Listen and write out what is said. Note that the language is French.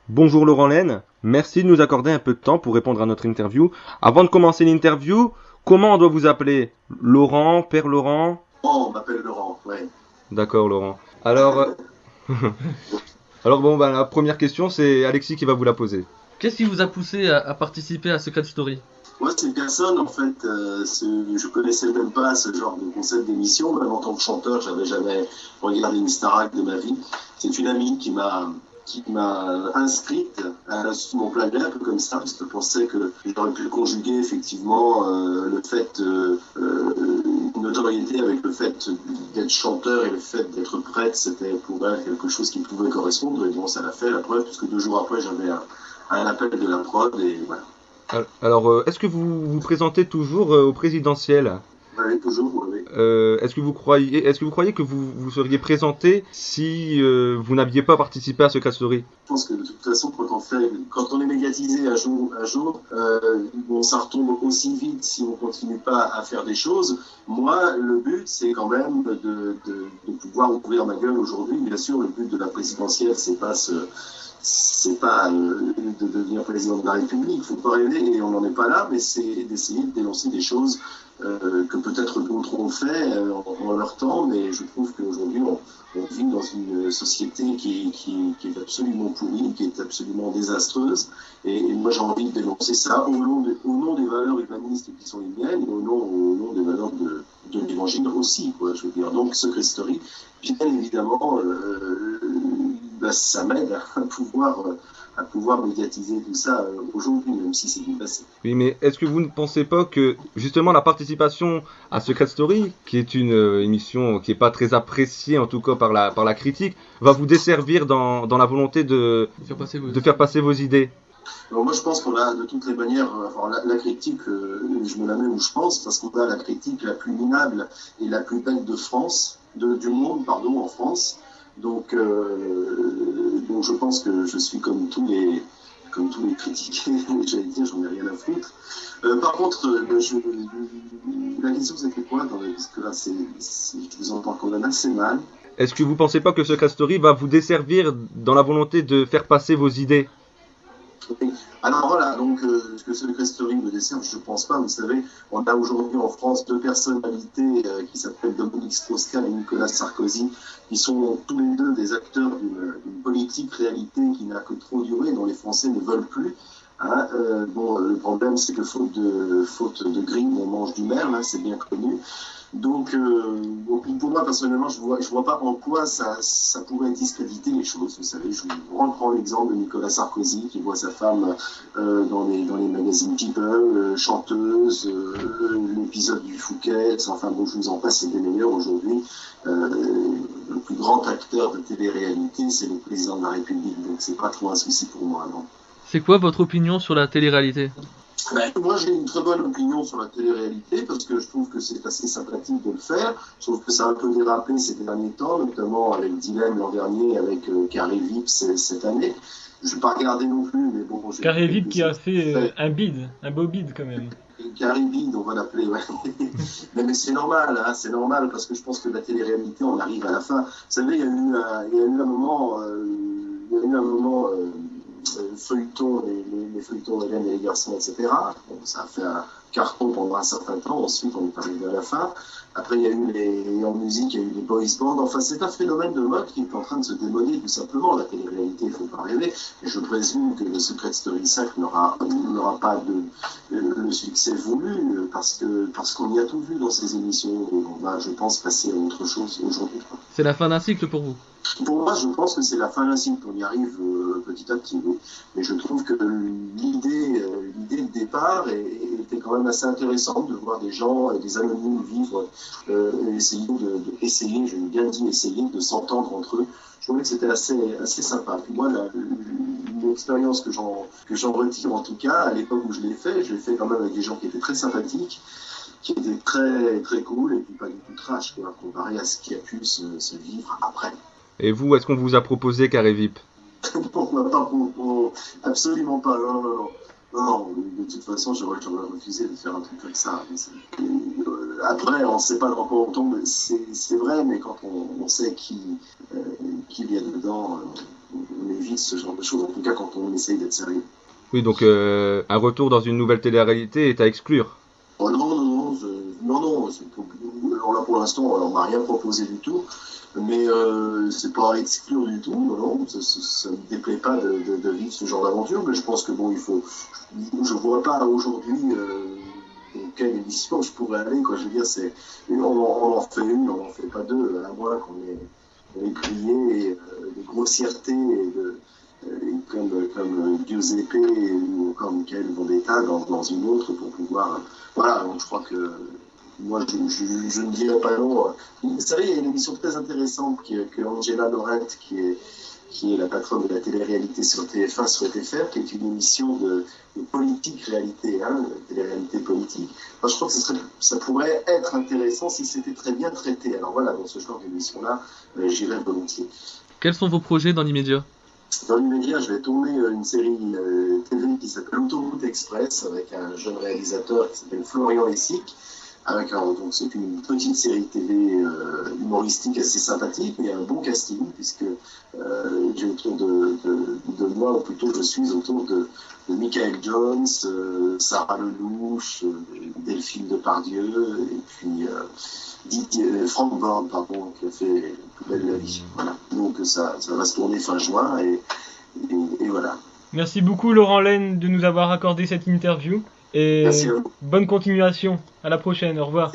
Bonjour Laurent Laine, merci de nous accorder un peu de temps pour répondre à notre interview. Avant de commencer l'interview, comment on doit vous appeler? Laurent, Père Laurent? Oh, on m'appelle Laurent, ouais. D'accord Laurent. Alors, la première question c'est Alexis qui va vous la poser. Qu'est-ce qui vous a poussé à participer à Secret Story? Moi, c'est une personne, en fait, je connaissais même pas ce genre de concept d'émission. Même en tant que chanteur, j'avais jamais regardé une Starac de ma vie. C'est une amie qui m'a inscrite sur mon planning un peu comme ça, parce qu'elle pensait que j'aurais pu conjuguer effectivement le fait une notoriété avec le fait d'être chanteur et le fait d'être prêtre, c'était pour elle quelque chose qui pouvait correspondre. Et bon, ça l'a fait, la preuve, puisque 2 jours après, j'avais un appel de la prod et voilà. Alors, est-ce que vous vous présentez toujours au présidentiel? Ouais, toujours, oui. Est-ce que vous croyez que vous seriez présenté si vous n'aviez pas participé à Secret Story? Je pense que de toute façon, quand on est médiatisé un jour, bon, ça retombe aussi vite si on continue pas à faire des choses. Moi, le but, c'est quand même de pouvoir ouvrir ma gueule aujourd'hui. Bien sûr, le but de la présidentielle, c'est pas de devenir président de la République. Il faut pas rêver et on n'en est pas là, mais c'est d'essayer de dénoncer des choses que peut-être d'autres ont fait en leur temps, mais je trouve qu'aujourd'hui on vit dans une société qui est absolument pourrie, qui est absolument désastreuse, et moi j'ai envie de dénoncer ça au nom des valeurs humanistes qui sont les miennes, et au nom des valeurs de l'évangile aussi, quoi, je veux dire. Donc Secret Story, bien évidemment, ça m'aide à pouvoir médiatiser tout ça aujourd'hui, même si c'est du passé. Oui, mais est-ce que vous ne pensez pas que justement la participation à Secret Story, qui est une émission qui n'est pas très appréciée en tout cas par la critique, va vous desservir dans la volonté de faire passer vos idées? Alors moi je pense qu'on a de toutes les manières, enfin, la critique, je me la mets où je pense, parce qu'on a la critique la plus minable et la plus belle de France, du monde, pardon, en France. Donc je pense que je suis comme tous les critiqués, j'allais dire, j'en ai rien à foutre. Par contre, la question c'était quoi parce que là, je vous entends quand même assez mal. Est-ce que vous pensez pas que Secret Story va vous desservir dans la volonté de faire passer vos idées? Oui. Alors voilà, donc ce que Secret Story me dessert, je ne pense pas. Vous savez, on a aujourd'hui en France deux personnalités qui s'appellent Dominique Strauss-Kahn et Nicolas Sarkozy, qui sont tous les deux des acteurs d'une politique réalité qui n'a que trop duré, dont les Français ne veulent plus. Hein. Bon, le problème, c'est que faute de grille, on mange du merle, hein, c'est bien connu. Donc pour moi personnellement, je vois pas en quoi ça pourrait discréditer les choses. Vous savez, je vous reprends l'exemple de Nicolas Sarkozy qui voit sa femme dans les magazines People, chanteuse, l'épisode du Fouquet, enfin bon, je vous en passe, c'est des meilleurs aujourd'hui. Le plus grand acteur de télé-réalité, c'est le président de la République, donc c'est pas trop un souci pour moi, non. C'est quoi votre opinion sur la télé-réalité? Moi, j'ai une très bonne opinion sur la télé-réalité parce que je trouve que c'est assez sympathique de le faire. Je trouve que ça a un peu dérapé ces derniers temps, notamment avec Dilemme l'an dernier, avec Carré Vip cette année. Je ne vais pas regarder non plus, mais bon, j'ai vu Carré Vip quelques qui a fait extraits. un bid, un beau bid quand même. Carré Vide, on va l'appeler, ouais. Mais c'est normal, hein, c'est normal parce que je pense que la télé-réalité, on arrive à la fin. Vous savez, il y a eu un moment, feuilleton, les feuilletons d'Hélène et les garçons, etc. Bon, ça a fait un carton pendant un certain temps. Ensuite, on est arrivé à la fin. Après, il y a eu en musique, il y a eu les boys bands. Enfin, c'est un phénomène de mode qui est en train de se démoder tout simplement. La télé-réalité, il ne faut pas rêver. Et je présume que le Secret Story 5 n'aura pas le succès voulu parce qu'on y a tout vu dans ces émissions. On va, je pense, passer à autre chose aujourd'hui. C'est la fin d'un cycle pour vous? Pour moi, je pense que c'est la fin d'un cycle. On y arrive petit à petit. Oui. Mais je trouve que l'idée de départ était quand même assez intéressante de voir des gens, des anonymes vivre, essayer, j'ai bien dit essayer, de s'entendre entre eux. Je trouvais que c'était assez sympa. Puis moi, une expérience que j'en retire en tout cas, à l'époque où je l'ai fait quand même avec des gens qui étaient très sympathiques, qui étaient très, très cool et puis pas du tout trash, quoi, comparé à ce qui a pu se vivre après. Et vous, est-ce qu'on vous a proposé Carré Vip? Pourquoi pas absolument pas, non, non, non. Non, de toute façon, j'aurais refusé de faire un truc comme ça. Après, on ne sait pas dans quoi on tombe, c'est vrai, mais quand on sait qui il y a dedans, évite ce genre de choses, en tout cas quand on essaye d'être sérieux. Oui, donc un retour dans une nouvelle télé-réalité est à exclure. Oh non, alors là pour l'instant on m'a rien proposé du tout, mais c'est pas à exclure du tout, non, ça me déplaît pas de vivre ce genre d'aventure, mais je pense que bon, je vois pas aujourd'hui dans quelle émission je pourrais aller, quoi. Je veux dire, on en fait une, on en fait pas deux, à moins qu'on ait grillé de grossièreté comme Giuseppe ou comme Michael Vendetta dans une autre pour pouvoir. Voilà, donc je crois que moi je ne dirais pas non. Vous savez, il y a une émission très intéressante que Angela Lorette, qui est la patronne de la télé-réalité sur TF1 souhaitait faire, qui est une émission de politique-réalité, de télé-réalité politique. Moi, je crois que ça pourrait être intéressant si c'était très bien traité. Alors voilà, dans ce genre d'émission-là, j'irais volontiers. Quels sont vos projets dans l'immédiat? Dans l'immédiat, je vais tourner une série TV qui s'appelle Autoroute Express avec un jeune réalisateur qui s'appelle Florian Lessic. Donc c'est une petite série TV humoristique assez sympathique, mais un bon casting puisque j'ai autour de moi, ou plutôt je suis autour de Michael Jones, Sarah Lelouch, Delphine Depardieu et puis Franck Born, pardon, qui a fait Plus belle la vie. Voilà. Donc ça va se tourner fin juin et voilà. Merci beaucoup Laurent Laine de nous avoir accordé cette interview. Et Merci à vous. bonne continuation. À la prochaine. Au revoir.